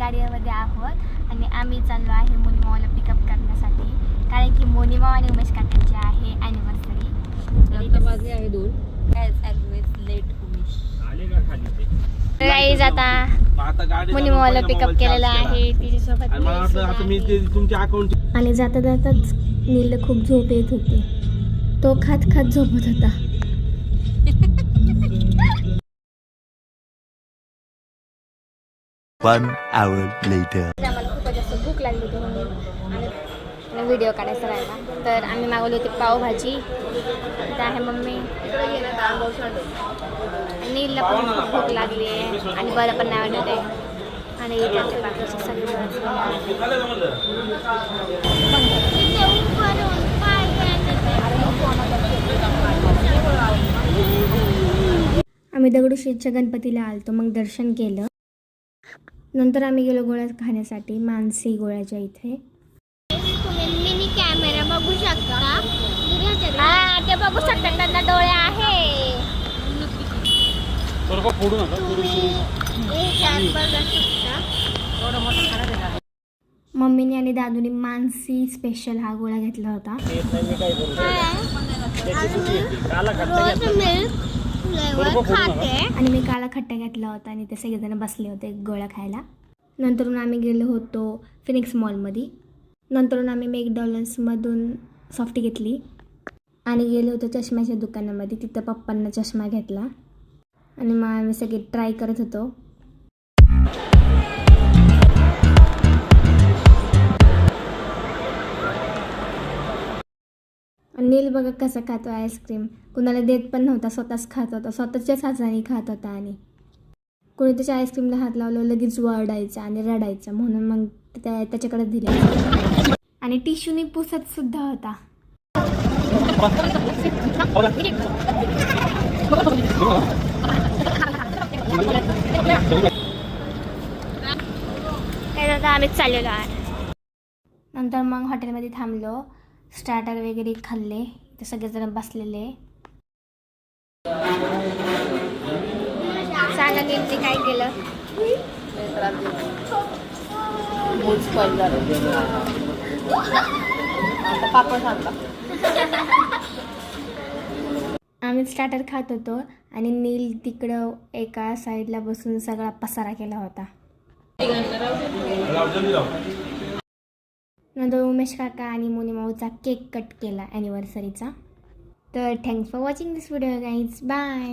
गाडीमध्ये आहोत आणि आम्ही चाललो आहे मोनिमावाला पिकअप करण्यासाठी, कारण की मोनिमा आणि उमेश काकांची आहे ॲनिव्हर्सरी. आता वाजले आहे 2 ॲज ऑलवेज लेट उमेश आले का खाली ते गाईज आता मोनिमावाला पिकअप केलेला आहे तिच्यासोबत. आणि मला वाटलं आता मी ते तुमच्या अकाउंट आणि जाता जाताच नीलला खूप झोप येत होती. तो खात खात झोपत होता. One hour later. आम्हाला खूप जास्त भूक लागली होती आणि व्हिडिओ काढायचा राहिला, तर आम्ही मागवली होती पावभाजी. इथे आहे मम्मी. नीलला पण खूप भूक लागली आहे आणि बरं पण नाही वाटत आहे. आणि इथे बाकीचे सगळे आम्ही दगडूशेठच्या गणपतीला आलतो, मग दर्शन केलं. नंतर आम्ही गेलो गोळ्या खाण्यासाठी मानसी गोळ्याच्या इथे. तुम्ही मिनी कॅमेरा बघू शकता. ते बघू शकता, त्यांना डोळे आहे. मम्मीने आणि दादूने मानसी स्पेशल हा गोळा घेतला होता. आणि मी काला खट्टा घेतला होता आणि ते सगळेजण बसले होते गोळ्या खायला. नंतरून आम्ही गेलो होतो फिनिक्स मॉलमध्ये. नंतरून आम्ही मॅकडॉनल्ड्समधून सॉफ्टी घेतली आणि गेलो होतो चष्म्याच्या दुकानामध्ये. तिथं पप्पांना चष्मा घेतला आणि मग आम्ही सगळे ट्राय करत होतो. नील बघा कसं खातो आईस्क्रीम. कुणाला देत पण नव्हता, स्वतःच खात होता, स्वतःच्याच हाताने खात होता. आणि कोणी त्याच्या आईस्क्रीमला हात लावलं लगेच वरडायचं आणि रडायचं, म्हणून मग त्याच्याकडे दिलं. आणि टिश्यूने पुसत सुद्धा होता. आम्हीच चाललेलो आहे. नंतर मग हॉटेलमध्ये थांबलो, स्टार्टर वगैरे खाल्ले. ते सगळेजण बसलेले. सांगा नेमके काय केलं. आम्ही स्टार्टर खात होतो आणि नील तिकडं एका साईडला बसून सगळा पसारा केला होता. नंतर उमेश काका आणि मोनिमाऊचा केक कट केला ॲनिव्हर्सरीचा. तर thanks for watching this video guys. Bye.